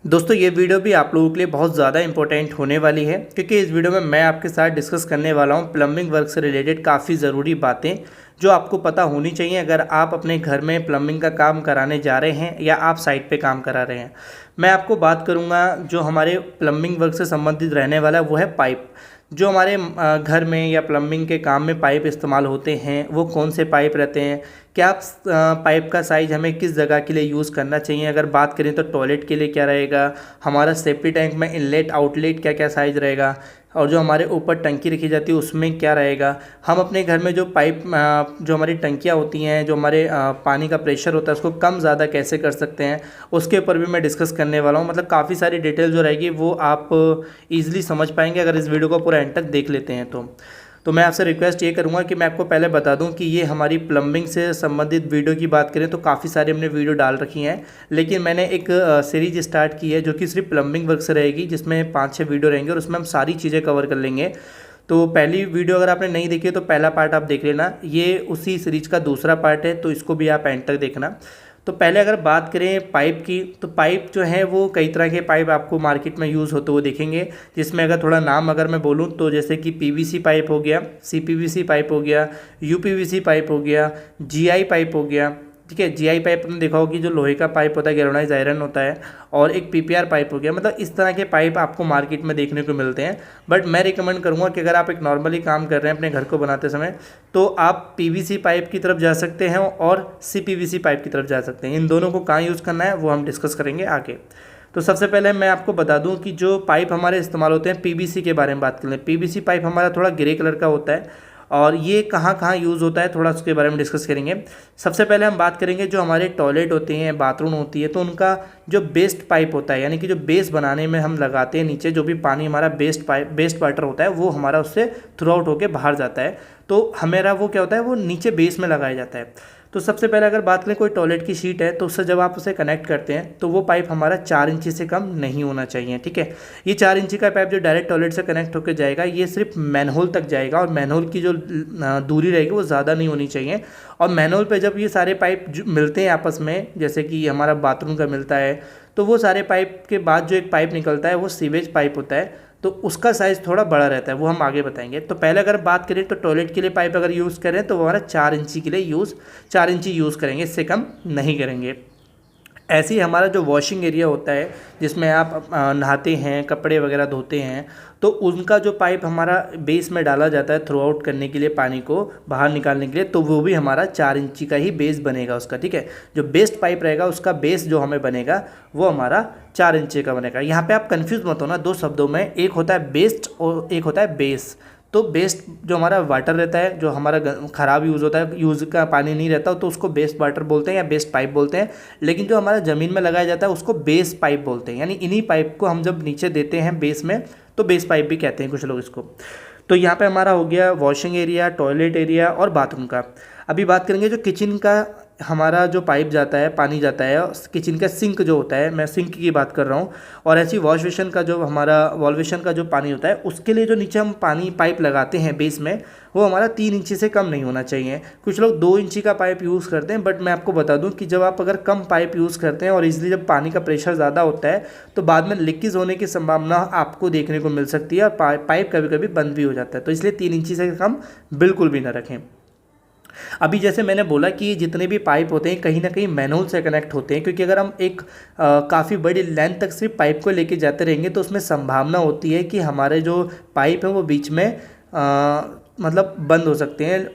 दोस्तों ये वीडियो भी आप लोगों के लिए बहुत ज़्यादा इंपॉर्टेंट होने वाली है क्योंकि इस वीडियो में मैं आपके साथ डिस्कस करने वाला हूँ प्लम्बिंग वर्क से रिलेटेड काफ़ी ज़रूरी बातें जो आपको पता होनी चाहिए अगर आप अपने घर में प्लम्बिंग का काम कराने जा रहे हैं या आप साइट पे काम करा रहे हैं। मैं आपको बात करूँगा जो हमारे प्लम्बिंग वर्क से संबंधित रहने वाला है वो है पाइप। जो हमारे घर में या प्लम्बिंग के काम में पाइप इस्तेमाल होते हैं वो कौन से पाइप रहते हैं, क्या पाइप का साइज़ हमें किस जगह के लिए यूज़ करना चाहिए। अगर बात करें तो टॉयलेट के लिए क्या रहेगा, हमारा सेफ्टी टैंक में इनलेट आउटलेट क्या क्या साइज़ रहेगा, और जो हमारे ऊपर टंकी रखी जाती है उसमें क्या रहेगा। हम अपने घर में जो पाइप जो हमारी टंकियाँ होती हैं, जो हमारे पानी का प्रेशर होता है उसको कम ज़्यादा कैसे कर सकते हैं, उसके ऊपर भी मैं डिस्कस करने वाला हूँ। मतलब काफ़ी सारी डिटेल जो रहेगी वो आप ईज़िली समझ पाएंगे अगर इस वीडियो को पूरा एंड तक देख लेते हैं तो मैं आपसे रिक्वेस्ट ये करूँगा कि मैं आपको पहले बता दूं कि ये हमारी प्लम्बिंग से संबंधित वीडियो की बात करें तो काफ़ी सारी हमने वीडियो डाल रखी हैं, लेकिन मैंने एक सीरीज स्टार्ट की है जो कि सिर्फ प्लम्बिंग वर्क से रहेगी, जिसमें 5-6 वीडियो रहेंगे और उसमें हम सारी चीज़ें कवर कर लेंगे। तो पहली वीडियो अगर आपने नहीं देखी है तो पहला पार्ट आप देख लेना, ये उसी सीरीज का दूसरा पार्ट है, तो इसको भी आप एंड तक देखना। तो पहले अगर बात करें पाइप की, तो पाइप जो है वो कई तरह के पाइप आपको मार्केट में यूज़ होते हुए देखेंगे, जिसमें अगर थोड़ा नाम अगर मैं बोलूँ तो जैसे कि पीवीसी पाइप हो गया, सीपीवीसी पाइप हो गया, यूपीवीसी पाइप हो गया, जीआई पाइप हो गया। ठीक है, जीआई पाइप आपने देखा होगी जो लोहे का पाइप होता है, गैल्वेनाइज्ड आयरन होता है, और एक पीपीआर पाइप हो गया। मतलब इस तरह के पाइप आपको मार्केट में देखने को मिलते हैं। बट मैं रिकमेंड करूंगा कि अगर आप एक नॉर्मली काम कर रहे हैं अपने घर को बनाते समय तो आप पीवीसी पाइप की तरफ जा सकते हैं और सीपीवीसी पाइप की तरफ जा सकते हैं। इन दोनों को कहाँ यूज़ करना है वो हम डिस्कस करेंगे आगे। तो सबसे पहले मैं आपको बता दूं कि जो पाइप हमारे इस्तेमाल होते हैं, पीवीसी के बारे में बात कर लें। पीवीसी पाइप हमारा थोड़ा ग्रे कलर का होता है और ये कहाँ कहाँ यूज़ होता है थोड़ा उसके बारे में डिस्कस करेंगे। सबसे पहले हम बात करेंगे जो हमारे टॉयलेट होते हैं, बाथरूम होती है, तो उनका जो बेस्ट पाइप होता है, यानी कि जो बेस बनाने में हम लगाते हैं नीचे जो भी पानी हमारा बेस्ट वाटर होता है वो हमारा उससे थ्रू आउट होकर बाहर जाता है। तो हमारा वो क्या होता है, वो नीचे बेस में लगाया जाता है। तो सबसे पहले अगर बात करें कोई टॉयलेट की शीट है तो उससे जब आप उसे कनेक्ट करते हैं तो वो पाइप हमारा 4 इंची से कम नहीं होना चाहिए। ठीक है, ये 4 इंची का पाइप जो डायरेक्ट टॉयलेट से कनेक्ट होकर जाएगा ये सिर्फ मैनहोल तक जाएगा और मैनहोल की जो दूरी रहेगी वो ज़्यादा नहीं होनी चाहिए। और मैनहोल पे जब ये सारे पाइप मिलते हैं आपस में, जैसे कि हमारा बाथरूम का मिलता है, तो वो सारे पाइप के बाद जो एक पाइप निकलता है वो सीवेज पाइप होता है, तो उसका साइज़ थोड़ा बड़ा रहता है, वो हम आगे बताएंगे। तो पहले अगर बात करें तो टॉयलेट के लिए पाइप अगर यूज़ करें तो वो हमारा 4 इंची के लिए 4 इंची यूज़ करेंगे, इससे कम नहीं करेंगे। ऐसे ही हमारा जो वॉशिंग एरिया होता है जिसमें आप नहाते हैं, कपड़े वगैरह धोते हैं, तो उनका जो पाइप हमारा बेस में डाला जाता है थ्रू आउट करने के लिए, पानी को बाहर निकालने के लिए, तो वो भी हमारा 4 इंची का ही बेस बनेगा उसका। ठीक है, जो बेस्ट पाइप रहेगा उसका बेस जो हमें बनेगा वो हमारा 4 इंची का बनेगा। यहाँ पे आप कंफ्यूज मत होना, दो शब्दों में, एक होता है बेस्ट और एक होता है बेस। तो बेस्ट जो हमारा वाटर रहता है, जो हमारा ख़राब यूज़ होता है, यूज़ का पानी नहीं रहता, तो उसको बेस्ट वाटर बोलते हैं या बेस्ट पाइप बोलते हैं। लेकिन जो हमारा ज़मीन में लगाया जाता है उसको बेस पाइप बोलते हैं, यानी इन्हीं पाइप को हम जब नीचे देते हैं बेस में तो बेस पाइप भी कहते हैं कुछ लोग इसको। तो यहाँ पे हमारा हो गया वॉशिंग एरिया, टॉयलेट एरिया और बाथरूम का। अभी बात करेंगे जो किचन का हमारा जो पाइप जाता है, पानी जाता है, किचन का सिंक जो होता है, मैं सिंक की बात कर रहा हूँ। और ऐसी वॉश बेसिन का जो हमारा वॉल बेसिन का जो पानी होता है उसके लिए जो नीचे हम पानी पाइप लगाते हैं बेस में, वो हमारा 3 इंची से कम नहीं होना चाहिए। कुछ लोग 2 इंची का पाइप यूज़ करते हैं, बट मैं आपको बता दूं कि जब आप अगर कम पाइप यूज़ करते हैं और इसलिए जब पानी का प्रेशर ज़्यादा होता है तो बाद में लीकेज होने की संभावना आपको देखने को मिल सकती है और पाइप कभी कभी बंद भी हो जाता है। तो इसलिए 3 इंची से कम बिल्कुल भी ना रखें। अभी जैसे मैंने बोला कि जितने भी पाइप होते हैं कहीं ना कहीं मैनहोल से कनेक्ट होते हैं, क्योंकि अगर हम एक काफ़ी बड़ी लेंथ तक सिर्फ पाइप को लेके जाते रहेंगे तो उसमें संभावना होती है कि हमारे जो पाइप हैं वो बीच में मतलब बंद हो सकते हैं,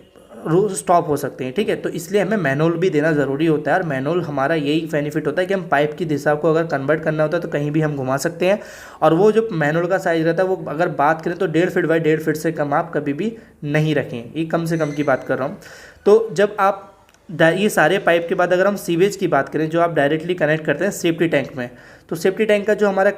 स्टॉप हो सकते हैं। ठीक है, तो इसलिए हमें मैनुअल भी देना ज़रूरी होता है। और मैनुअल हमारा यही बेनिफिट होता है कि हम पाइप की दिशा को अगर कन्वर्ट करना होता है तो कहीं भी हम घुमा सकते हैं। और वो जो मैनुअल का साइज़ रहता है वो अगर बात करें तो 1.5 फीट बाई 1.5 फीट से कम आप कभी भी नहीं रखें, ये कम से कम की बात कर रहा हूँ। तो जब आप ये सारे पाइप के बाद अगर हम सीवेज की बात करें जो आप डायरेक्टली कनेक्ट करते हैं सेफ्टी टैंक में, तो सेफ्टी टैंक का जो हमारा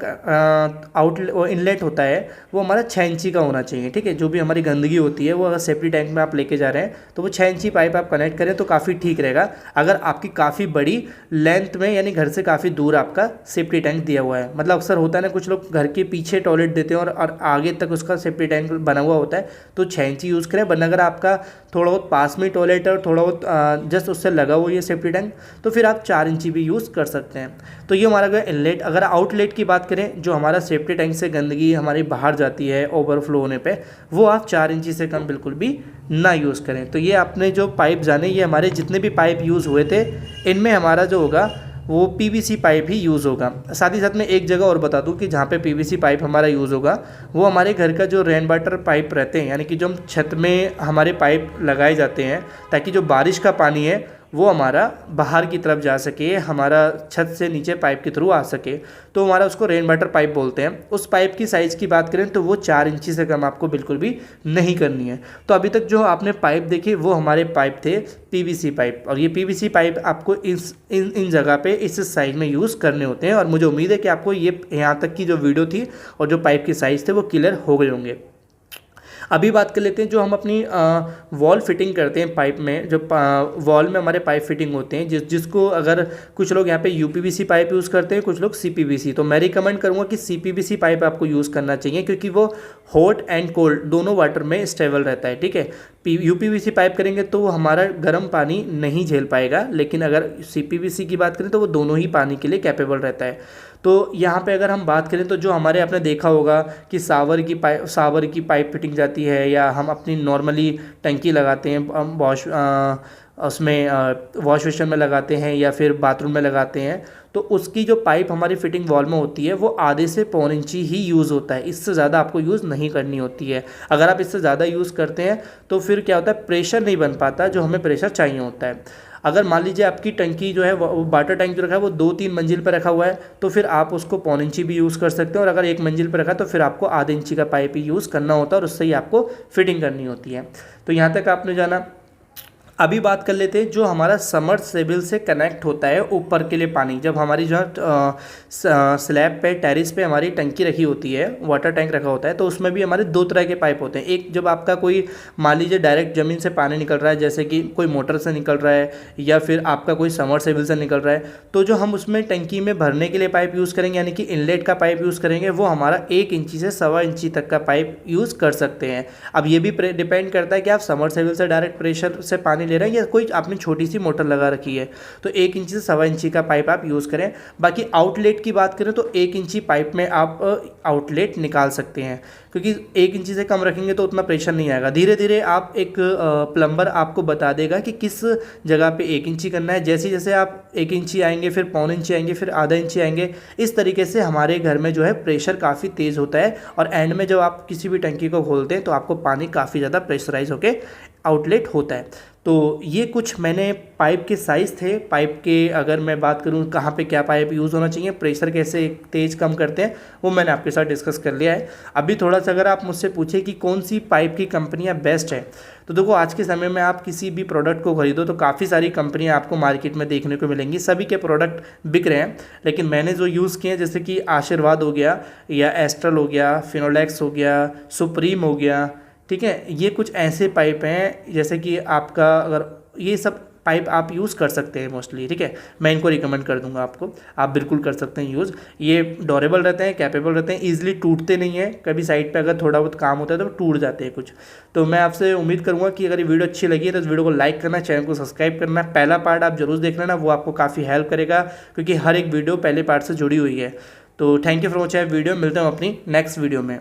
इनलेट होता है वो हमारा 6 इंची का होना चाहिए। ठीक है, जो भी हमारी गंदगी होती है वो अगर सेफ्टी टैंक में आप लेके जा रहे हैं तो वो 6 इंची पाइप आप कनेक्ट करें तो काफ़ी ठीक रहेगा। अगर आपकी काफ़ी बड़ी लेंथ में, यानी घर से काफ़ी दूर आपका सेफ्टी टैंक दिया हुआ है, मतलब अक्सर होता है ना कुछ लोग घर के पीछे टॉयलेट देते हैं और आगे तक उसका सेफ्टी टैंक बना हुआ होता है, तो 6 इंची यूज़ करें। वरना अगर आपका थोड़ा बहुत पास में टॉयलेट है और थोड़ा बहुत जस्ट उससे लगा हुआ ये सेफ्टी टैंक, तो फिर आप 4 इंची भी यूज़ कर सकते हैं। तो ये हमारा गया इनलेट अगर आउटलेट की बात करें, जो हमारा सेफ्टी टैंक से गंदगी हमारी बाहर जाती है ओवरफ्लो होने पे, वो आप 4 इंची से कम बिल्कुल भी ना यूज़ करें। तो ये आपने जो पाइप जाने, ये हमारे जितने भी पाइप यूज़ हुए थे इनमें हमारा जो होगा वो पीवीसी पाइप ही यूज़ होगा। साथ ही साथ मैं एक जगह और बता दूं कि जहाँ पे पीवीसी पाइप हमारा यूज़ होगा वो हमारे घर का जो रेन वाटर पाइप रहते हैं, यानी कि जो हम छत में हमारे पाइप लगाए जाते हैं ताकि जो बारिश का पानी है वो हमारा बाहर की तरफ जा सके, हमारा छत से नीचे पाइप के थ्रू आ सके, तो हमारा उसको रेन वाटर पाइप बोलते हैं। उस पाइप की साइज़ की बात करें तो वो 4 इंची से कम आपको बिल्कुल भी नहीं करनी है। तो अभी तक जो आपने पाइप देखे वो हमारे पाइप थे पीवीसी पाइप, और ये पीवीसी पाइप आपको इन जगह पे इस साइज़ में यूज़ करने होते हैं। और मुझे उम्मीद है कि आपको ये यहाँ तक की जो वीडियो थी और जो पाइप की साइज़ थे वो क्लियर हो गए होंगे। अभी बात कर लेते हैं जो हम अपनी वॉल फिटिंग करते हैं पाइप में, जो वॉल में हमारे पाइप फिटिंग होते हैं, जिसको अगर कुछ लोग यहाँ पे यूपीवीसी पाइप यूज़ करते हैं, कुछ लोग सीपीवीसी, तो मैं रिकमेंड करूँगा कि सीपीवीसी पाइप आपको यूज़ करना चाहिए क्योंकि वो हॉट एंड कोल्ड दोनों वाटर में स्टेबल रहता है। ठीक है, यूपीवीसी पाइप करेंगे तो वो हमारा गर्म पानी नहीं झेल पाएगा, लेकिन अगर सीपीवीसी की बात करें तो वो दोनों ही पानी के लिए कैपेबल रहता है। तो यहाँ पे अगर हम बात करें तो जो हमारे आपने देखा होगा कि सावर की पाइप फिटिंग जाती है, या हम अपनी नॉर्मली टंकी लगाते हैं वॉश उसमें वॉश बेसिन में लगाते हैं या फिर बाथरूम में लगाते हैं, तो उसकी जो पाइप हमारी फिटिंग वॉल में होती है वो आधे से पौन इंची ही यूज़ होता है, इससे ज़्यादा आपको यूज़ नहीं करनी होती है। अगर आप इससे ज़्यादा यूज़ करते हैं तो फिर क्या होता है, प्रेशर नहीं बन पाता जो हमें प्रेशर चाहिए होता है। अगर मान लीजिए आपकी टंकी जो है वो वाटर टैंक जो रखा है वो 2-3 मंजिल पर रखा हुआ है, तो फिर आप उसको पौन इंची भी यूज़ कर सकते हैं, और अगर 1 मंजिल पर रखा है तो फिर आपको आधे इंची का पाइप ही यूज़ करना होता है और उससे ही आपको फिटिंग करनी होती है। तो यहाँ तक आपने जाना। अभी बात कर लेते हैं जो हमारा समरसेबल से कनेक्ट होता है ऊपर के लिए पानी, जब हमारी जो स्लैब पे टेरिस पे हमारी टंकी रखी होती है, वाटर टैंक रखा होता है, तो उसमें भी हमारे 2 तरह के पाइप होते हैं। एक जब आपका कोई मान लीजिए डायरेक्ट ज़मीन से पानी निकल रहा है, जैसे कि कोई मोटर से निकल रहा है या फिर आपका कोई समरसेबल से निकल रहा है, तो जो हम उसमें टंकी में भरने के लिए पाइप यूज़ करेंगे, यानी कि इनलेट का पाइप यूज़ करेंगे, वो हमारा 1 इंची से 1.25 इंची तक का पाइप यूज़ कर सकते हैं। अब ये भी डिपेंड करता है कि आप समरसेबल से डायरेक्ट प्रेशर से पानी ले रहे हैं या कोई आपने छोटी सी मोटर लगा रखी है, तो 1 इंची से 1.25 इंची का पाइप आप यूज़ करें। बाकी आउटलेट की बात करें तो 1 इंची पाइप में आप आउटलेट निकाल सकते हैं, क्योंकि 1 इंची से कम रखेंगे तो उतना प्रेशर नहीं आएगा। धीरे धीरे आप एक प्लम्बर आपको बता देगा कि किस जगह पे 1 इंची करना है। जैसे जैसे आप 1 इंची आएंगे, फिर पौन इंची आएंगे, फिर आधा इंची आएंगे, इस तरीके से हमारे घर में जो है प्रेशर काफ़ी तेज़ होता है, और एंड में जब आप किसी भी टंकी को खोलते हैं तो आपको पानी काफ़ी ज़्यादा प्रेशराइज होकर आउटलेट होता है। तो ये कुछ मैंने पाइप के साइज़ थे। पाइप के अगर मैं बात करूँ कहाँ पे क्या पाइप यूज़ होना चाहिए, प्रेशर कैसे तेज़ कम करते हैं, वो मैंने आपके साथ डिस्कस कर लिया है। अभी थोड़ा सा अगर आप मुझसे पूछे कि कौन सी पाइप की कंपनियाँ बेस्ट है, तो देखो आज के समय में आप किसी भी प्रोडक्ट को खरीदो तो काफ़ी सारी कंपनियाँ आपको मार्केट में देखने को मिलेंगी, सभी के प्रोडक्ट बिक रहे हैं, लेकिन मैंने जो यूज़ किए हैं जैसे कि आशीर्वाद हो गया, या एस्ट्रल हो गया, फिनोलेक्स हो गया, सुप्रीम हो गया, ठीक है, ये कुछ ऐसे पाइप हैं जैसे कि आपका अगर ये सब पाइप आप यूज़ कर सकते हैं मोस्टली, ठीक है, मैं इनको रिकमेंड कर दूंगा आपको, आप बिल्कुल कर सकते हैं यूज़। ये ड्यूरेबल रहते हैं, कैपेबल रहते हैं, ईजिली टूटते नहीं हैं, कभी साइड पे अगर थोड़ा बहुत काम होता है तो टूट जाते हैं कुछ। तो मैं आपसे उम्मीद करूँगा कि अगर ये वीडियो अच्छी लगी है तो इस वीडियो को लाइक करना, चैनल को सब्सक्राइब करना, पहला पार्ट आप जरूर देख लेना, वो आपको काफ़ी हेल्प करेगा क्योंकि हर एक वीडियो पहले पार्ट से जुड़ी हुई है। तो thank you for watching video, मिलते हैं अपनी नेक्स्ट वीडियो में।